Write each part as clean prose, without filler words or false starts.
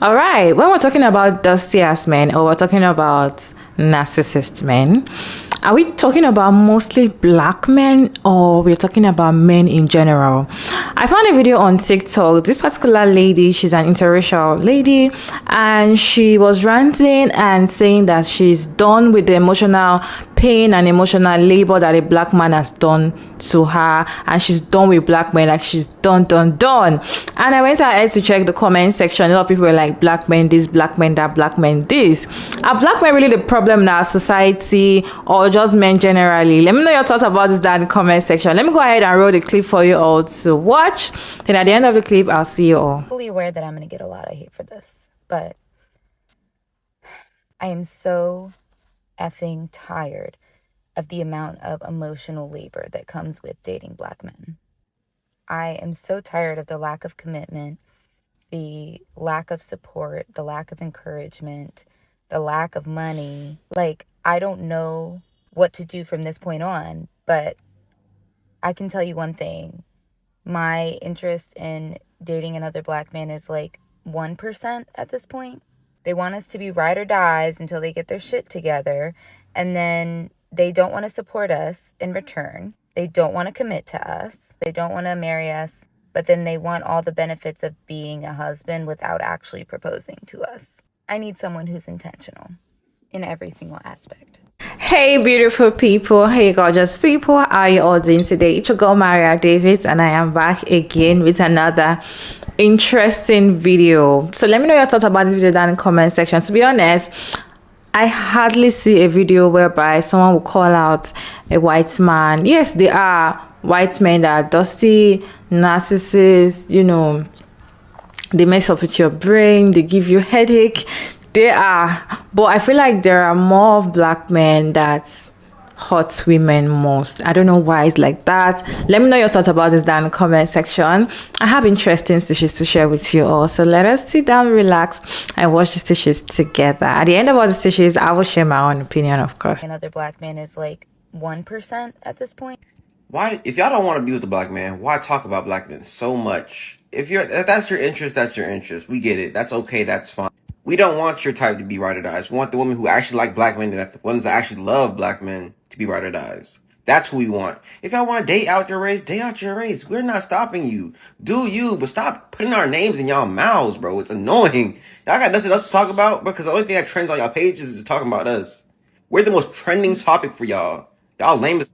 All right, when we're talking about dusty ass men or we're talking about narcissist men, are we talking about mostly black men or we're talking about men in general? I found a video on TikTok. This particular lady, she's an interracial lady, and she was ranting and saying that she's done with the emotional pain and emotional labor that a black man has done to her, and she's done with black men. Like, she's done. And I went ahead to check the comment section. A lot of people were like, black men this, black men that, black men this. Are black men really the problem in our society, or just men generally? Let me know your thoughts about this down in the comment section. Let me go ahead and roll the clip for you all to watch. Then at the end of the clip, I'll see you all. Fully aware that I'm going to get a lot of hate for this, but I am so effing tired of the amount of emotional labor that comes with dating black men. I am so tired of the lack of commitment, the lack of support, the lack of encouragement, the lack of money. Like, I don't know what to do from this point on, but I can tell you one thing. My interest in dating another black man is like 1% at this point. They want us to be ride or dies until they get their shit together, and then they don't want to support us in return. They don't want to commit to us. They don't want to marry us, but then they want all the benefits of being a husband without actually proposing to us. I need someone who's intentional in every single aspect. Hey beautiful people, hey gorgeous people, how are you all doing today? It's your girl Maria Davis, and I am back again with another interesting video. So let me know your thoughts about this video down in the comment section. To be honest, I hardly see a video whereby someone will call out a white man. Yes, there are white men that are dusty, narcissists, you know, they mess up with your brain, they give you headache. They are, but I feel like there are more of black men that hurt women most. I don't know why it's like that. Let me know your thoughts about this down in the comment section. I have interesting stitches to share with you all, so let us sit down, relax, and watch the stitches together. At the end of all the stitches, I will share my own opinion, of course. Another black man is like 1% at this point. Why, if y'all don't want to be with a black man, why talk about black men so much? If that's your interest, that's your interest. We get it. That's okay. That's fine. We don't want your type to be ride or dies. We want the women who actually like black men, the ones that actually love black men, to be ride or dies. That's who we want. If y'all want to date out your race, date out your race. We're not stopping you. Do you, but stop putting our names in y'all mouths, bro. It's annoying. Y'all got nothing else to talk about because the only thing that trends on y'all pages is talking about us. We're the most trending topic for y'all. Y'all lame as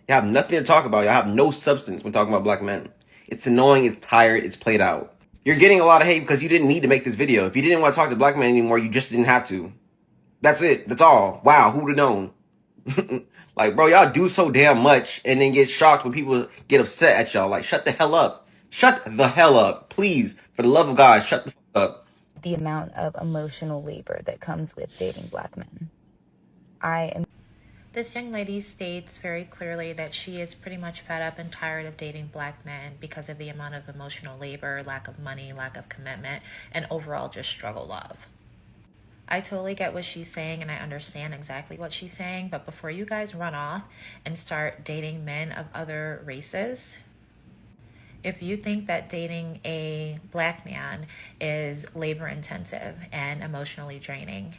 you have nothing to talk about. Y'all have no substance when talking about black men. It's annoying, it's tired, it's played out. You're getting a lot of hate because you didn't need to make this video. If you didn't want to talk to black men anymore, you just didn't have to. That's it. That's all. Wow, who would've known? Like, bro, y'all do so damn much and then get shocked when people get upset at y'all. Like, shut the hell up. Shut the hell up. Please, for the love of God, shut the fuck up. The amount of emotional labor that comes with dating black men. This young lady states very clearly that she is pretty much fed up and tired of dating black men because of the amount of emotional labor, lack of money, lack of commitment, and overall just struggle love. I totally get what she's saying and I understand exactly what she's saying, but before you guys run off and start dating men of other races, if you think that dating a black man is labor intensive and emotionally draining,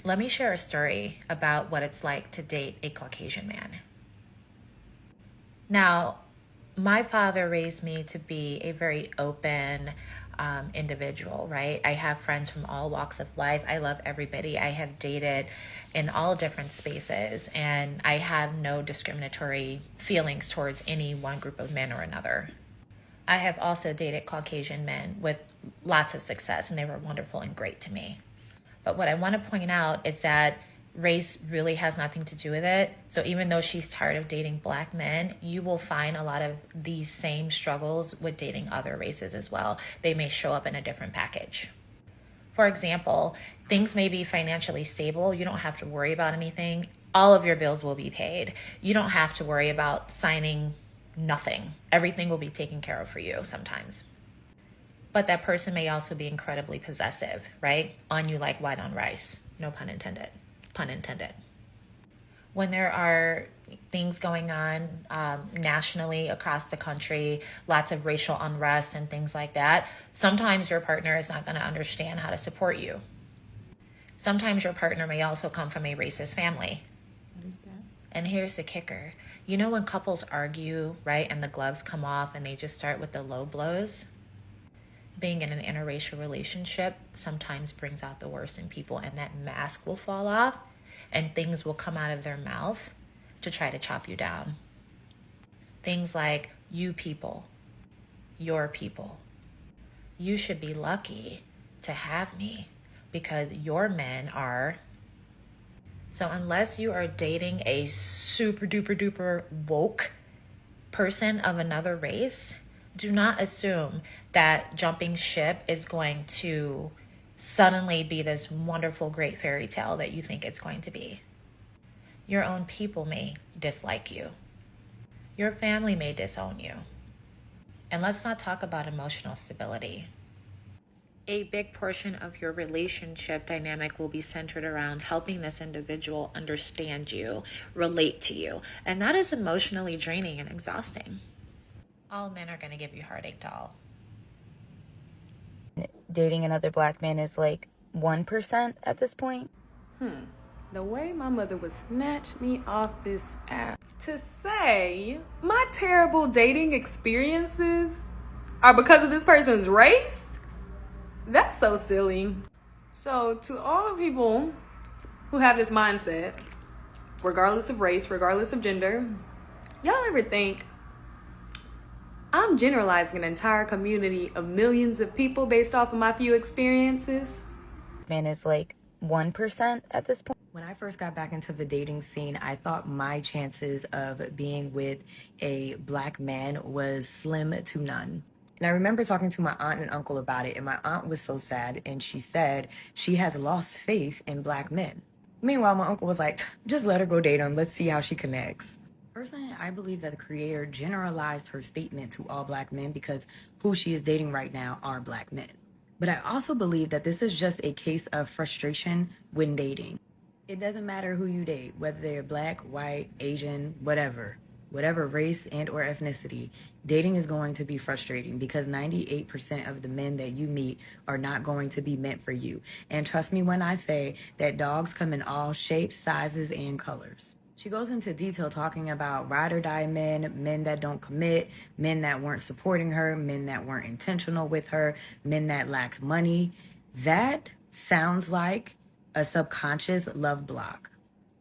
let me share a story about what it's like to date a Caucasian man. Now, my father raised me to be a very open individual, right? I have friends from all walks of life. I love everybody. I have dated in all different spaces, and I have no discriminatory feelings towards any one group of men or another. I have also dated Caucasian men with lots of success, and they were wonderful and great to me. But what I want to point out is that race really has nothing to do with it. So even though she's tired of dating black men, you will find a lot of these same struggles with dating other races as well. They may show up in a different package. For example, things may be financially stable. You don't have to worry about anything. All of your bills will be paid. You don't have to worry about signing nothing. Everything will be taken care of for you sometimes. But that person may also be incredibly possessive, right? On you like white on rice. No pun intended. Pun intended. When there are things going on nationally across the country, lots of racial unrest and things like that, sometimes your partner is not going to understand how to support you. Sometimes your partner may also come from a racist family. What is that? And here's the kicker. You know when couples argue, right, and the gloves come off and they just start with the low blows? Being in an interracial relationship sometimes brings out the worst in people, and that mask will fall off and things will come out of their mouth to try to chop you down. Things like, you people, your people. You should be lucky to have me because your men are. So unless you are dating a super duper duper woke person of another race, do not assume that jumping ship is going to suddenly be this wonderful, great fairy tale that you think it's going to be. Your own people may dislike you. Your family may disown you. And let's not talk about emotional stability. A big portion of your relationship dynamic will be centered around helping this individual understand you, relate to you. And that is emotionally draining and exhausting. All men are going to give you heartache, doll. Dating another black man is like 1% at this point. The way my mother would snatch me off this app to say my terrible dating experiences are because of this person's race, that's so silly. So to all the people who have this mindset, regardless of race, regardless of gender, y'all ever think I'm generalizing an entire community of millions of people based off of my few experiences? Man is like 1% at this point. When I first got back into the dating scene, I thought my chances of being with a black man was slim to none. And I remember talking to my aunt and uncle about it, and my aunt was so sad, and she said she has lost faith in black men. Meanwhile, my uncle was like, just let her go date him. Let's see how she connects. Personally, I believe that the creator generalized her statement to all black men because who she is dating right now are black men. But I also believe that this is just a case of frustration when dating. It doesn't matter who you date, whether they're black, white, Asian, whatever race and or ethnicity, dating is going to be frustrating because 98% of the men that you meet are not going to be meant for you. And trust me when I say that dogs come in all shapes, sizes, and colors. She goes into detail talking about ride or die men, men that don't commit, men that weren't supporting her, men that weren't intentional with her, men that lacked money. That sounds like a subconscious love block.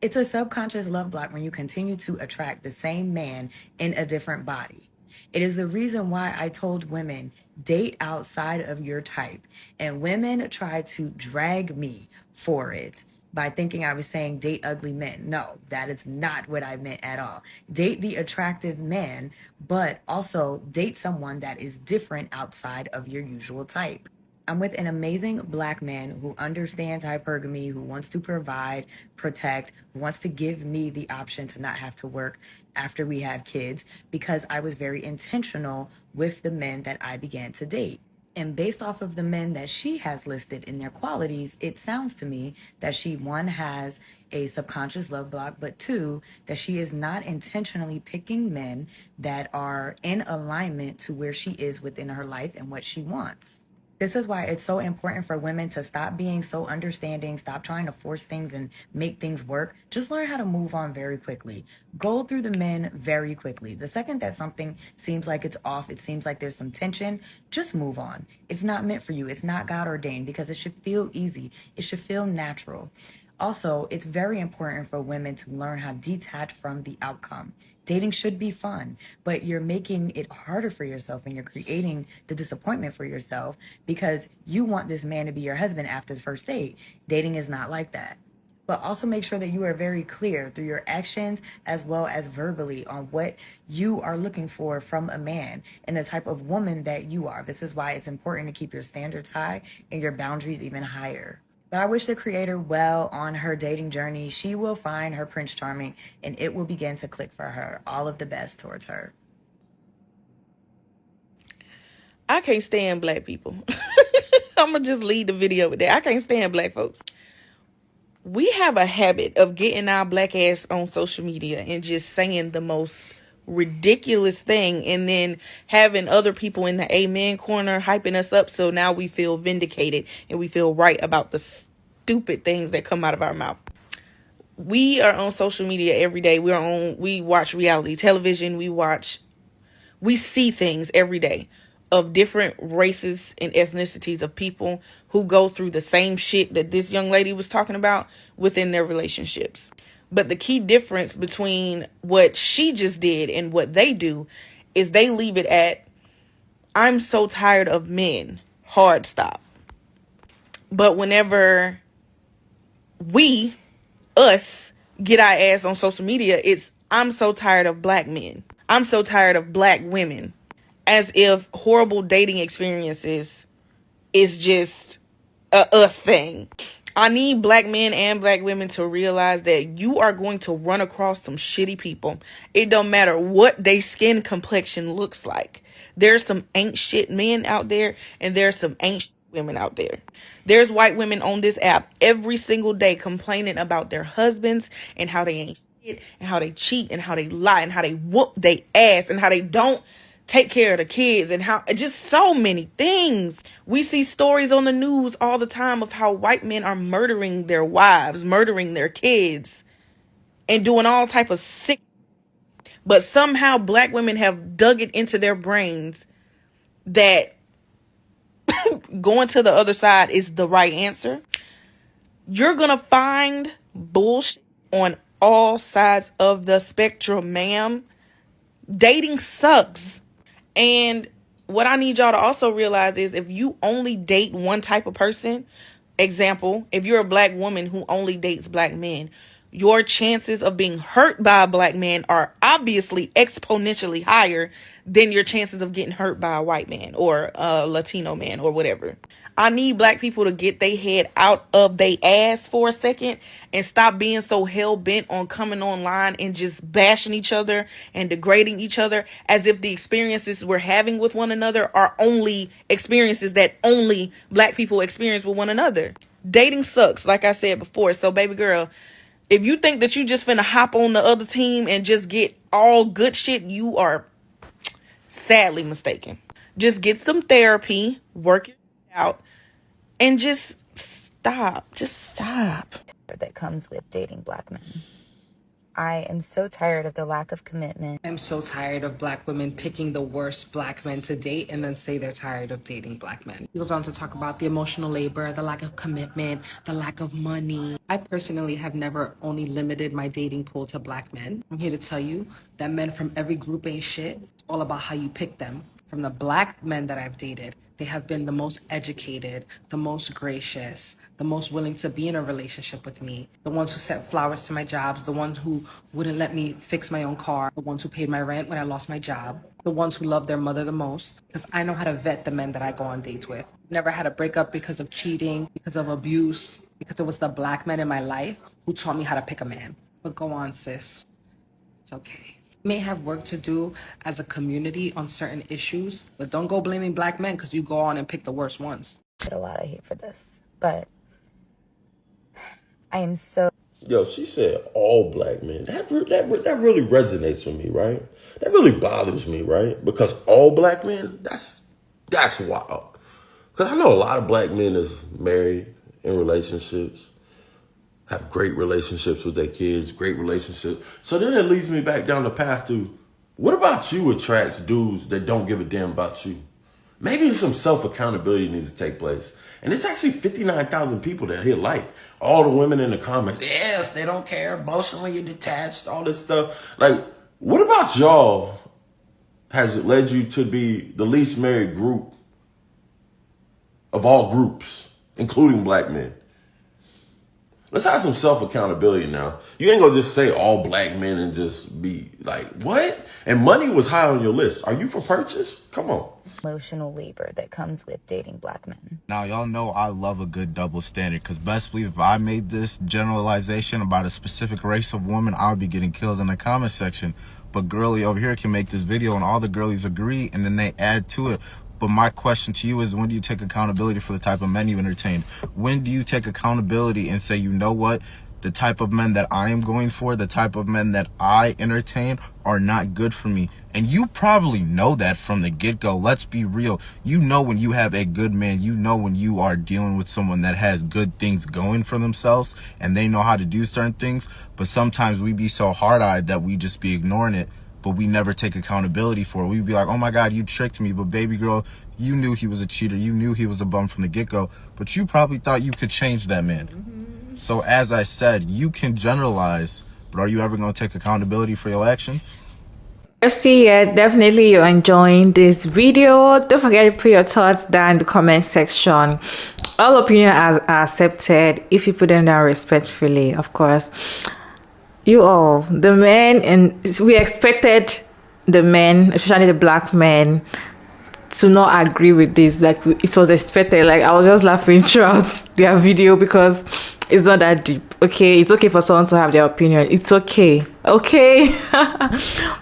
It's a subconscious love block when you continue to attract the same man in a different body. It is the reason why I told women, date outside of your type. And women try to drag me for it by thinking I was saying date ugly men. No, that is not what I meant at all. Date the attractive man, but also date someone that is different outside of your usual type. I'm with an amazing black man who understands hypergamy, who wants to provide, protect, who wants to give me the option to not have to work after we have kids because I was very intentional with the men that I began to date. And based off of the men that she has listed in their qualities, it sounds to me that she, one, has a subconscious love block, but two, that she is not intentionally picking men that are in alignment to where she is within her life and what she wants. This is why it's so important for women to stop being so understanding, stop trying to force things and make things work. Just learn how to move on very quickly. Go through the men very quickly. The second that something seems like it's off, it seems like there's some tension, just move on. It's not meant for you. It's not God ordained because it should feel easy. It should feel natural. Also, it's very important for women to learn how to detach from the outcome. Dating should be fun, but you're making it harder for yourself and you're creating the disappointment for yourself because you want this man to be your husband after the first date. Dating is not like that. But also make sure that you are very clear through your actions as well as verbally on what you are looking for from a man and the type of woman that you are. This is why it's important to keep your standards high and your boundaries even higher. But I wish the creator well on her dating journey. She will find her Prince Charming and it will begin to click for her. All of the best towards her. I can't stand black people. I'm going to just leave the video with that. I can't stand black folks. We have a habit of getting our black ass on social media and just saying the most ridiculous thing, and then having other people in the amen corner hyping us up, so now we feel vindicated and we feel right about the stupid things that come out of our mouth. We are on social media every day. We watch reality television, we see things every day of different races and ethnicities of people who go through the same shit that this young lady was talking about within their relationships. But the key difference between what she just did and what they do is they leave it at, I'm so tired of men, hard stop. But whenever us, get our ass on social media, it's, I'm so tired of black men. I'm so tired of black women. As if horrible dating experiences is just a us thing. I need black men and black women to realize that you are going to run across some shitty people. It don't matter what their skin complexion looks like. There's some ain't shit men out there, and there's some ain't shit women out there. There's white women on this app every single day complaining about their husbands and how they ain't shit, and how they cheat, and how they lie, and how they whoop they ass, and how they don't take care of the kids, and how just so many things. We see stories on the news all the time of how white men are murdering their wives, murdering their kids, and doing all type of sick. But somehow black women have dug it into their brains that going to the other side is the right answer. You're gonna find bullshit on all sides of the spectrum, ma'am. Dating sucks. And what I need y'all to also realize is, if you only date one type of person, example, if you're a black woman who only dates black men, your chances of being hurt by a black man are obviously exponentially higher than your chances of getting hurt by a white man or a Latino man or whatever. I need black people to get their head out of their ass for a second and stop being so hell-bent on coming online and just bashing each other and degrading each other as if the experiences we're having with one another are only experiences that only black people experience with one another. Dating sucks, like I said before. So, baby girl, if you think that you just finna hop on the other team and just get all good shit, you are sadly mistaken. Just get some therapy, work it out, and just stop. Just stop. That comes with dating black men. I am so tired of the lack of commitment. I'm so tired of black women picking the worst black men to date and then say they're tired of dating black men. He goes on to talk about the emotional labor, the lack of commitment, the lack of money. I personally have never only limited my dating pool to black men. I'm here to tell you that men from every group ain't shit. It's all about how you pick them. From the black men that I've dated, they have been the most educated, the most gracious, the most willing to be in a relationship with me, the ones who sent flowers to my jobs, the ones who wouldn't let me fix my own car, the ones who paid my rent when I lost my job, the ones who loved their mother the most, because I know how to vet the men that I go on dates with. Never had a breakup because of cheating, because of abuse, because it was the black men in my life who taught me how to pick a man. But go on, sis. It's okay. May have work to do as a community on certain issues, but don't go blaming black men because you go on and pick the worst ones. I get a lot of hate for this, but I am so... Yo, she said all black men. That really resonates with me, right? That really bothers me, right? Because all black men, that's wild. Because I know a lot of black men is married, in relationships, have great relationships with their kids, great relationships. So then it leads me back down the path to, what about you attracts dudes that don't give a damn about you? Maybe some self-accountability needs to take place. And it's actually 59,000 people that hit like. All the women in the comments, yes, they don't care, emotionally detached, all this stuff. Like, what about y'all has it led you to be the least married group of all groups, including black men? Let's have some self-accountability now. You ain't gonna just say all black men and just be like, what? And money was high on your list. Are you for purchase? Come on. Emotional labor that comes with dating black men. Now, y'all know I love a good double standard, because best believe if I made this generalization about a specific race of woman, I would be getting killed in the comment section. But girly over here can make this video and all the girlies agree, and then they add to it. But my question to you is, when do you take accountability for the type of men you entertain? When do you take accountability and say, you know what? The type of men that I am going for, the type of men that I entertain are not good for me. And you probably know that from the get-go. Let's be real. You know when you have a good man, you know when you are dealing with someone that has good things going for themselves and they know how to do certain things. But sometimes we be so hard-eyed that we just be ignoring it, but we never take accountability for it. We'd be like, oh my God, you tricked me. But baby girl, you knew he was a cheater. You knew he was a bum from the get-go, but you probably thought you could change that man. So as I said, you can generalize, but are you ever going to take accountability for your actions? See, yeah, definitely you're enjoying this video. Don't forget to put your thoughts down in the comment section. All opinions are accepted if you put them down respectfully, of course. You all, the men, and we expected the men, especially the black men, to not agree with this. Like, it was expected. Like, I was just laughing throughout their video because it's not that deep. Okay, it's okay for someone to have their opinion. It's okay.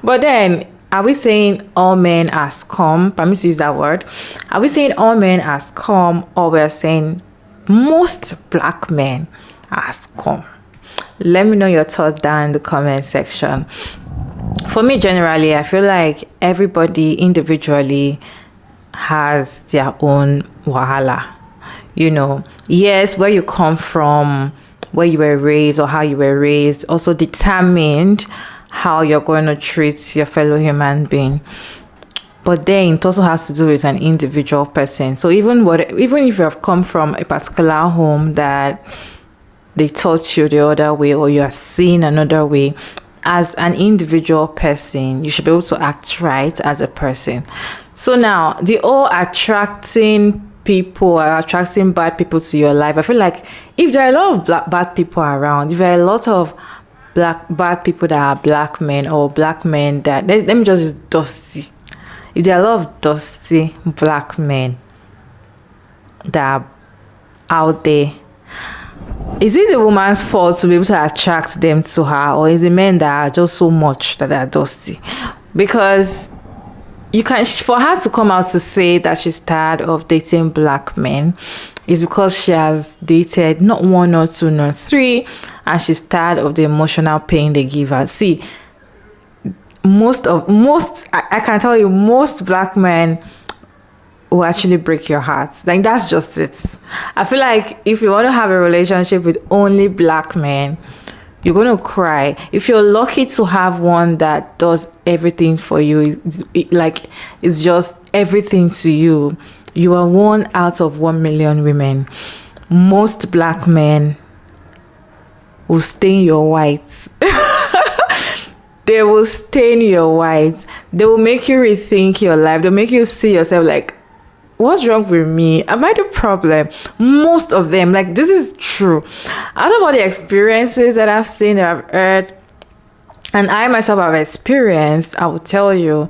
But then, are we saying all men are scum? Permit to use that word. Are we saying all men are scum, or we're saying most black men are scum? Let me know your thoughts down in the comment section. For me, generally, I feel like everybody individually has their own wahala. You know, yes, where you come from, where you were raised, or how you were raised also determined how you're going to treat your fellow human being. But then it also has to do with an individual person. So even if you have come from a particular home that they taught you the other way, or you are seen another way, as an individual person, you should be able to act right as a person. So now, the all attracting people are attracting bad people to your life. I feel like if there are a lot of bad people around, if there are a lot of bad people that are black men, or black men that, let me just use dusty. If there are a lot of dusty black men that are out there, is it the woman's fault to be able to attract them to her, or is it men that are just so much that are dusty? Because you can, for her to come out to say that she's tired of dating black men, is because she has dated not one, not two, not three, and she's tired of the emotional pain they give her. See, I can tell you, most black men will actually break your heart. Like, that's just it. I feel like if you want to have a relationship with only black men, you're going to cry. If you're lucky to have one that does everything for you, it's just everything to you, you are 1 out of 1 million women. Most black men will stain your whites. They will stain your whites. They will make you rethink your life. They'll make you see yourself like, what's wrong with me? Am I the problem? Most of them, like, this is true. Out of all the experiences that I've seen, that I've heard, and I myself have experienced, I will tell you,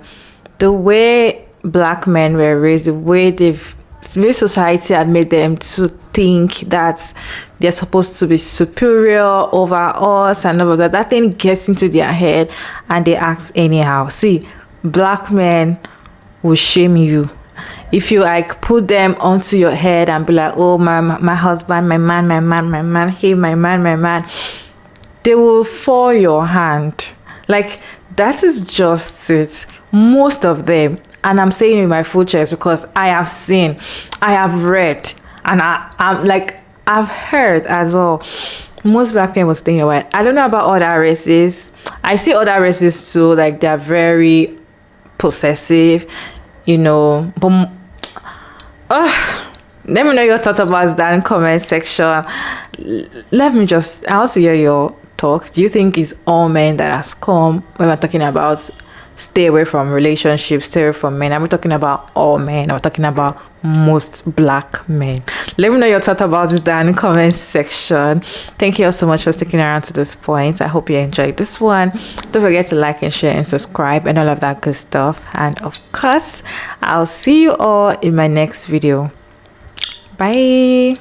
the way black men were raised, the way society had made them to think that they're supposed to be superior over us and all of that, that thing gets into their head and they act anyhow. See, black men will shame you. If you like put them onto your head and be like, oh, my husband, my man, hey, my man, they will fall your hand. Like, that is just it. Most of them, and I'm saying it with my full chest because I have seen, I have read, and I'm like, I've heard as well. Most black men will stay in your way. I don't know about other races. I see other races too, like they're very possessive, you know, but let me know your thoughts about that in the comment section. I want to hear your talk. Do you think it's all men that has come when we're talking about stay away from relationships, stay away from men? I'm talking about all men. I'm talking about most black men. Let me know your thoughts about this down in the comment section. Thank you all so much for sticking around to this point. I hope you enjoyed this one. Don't forget to like and share and subscribe and all of that good stuff. And of course, I'll see you all in my next video. Bye.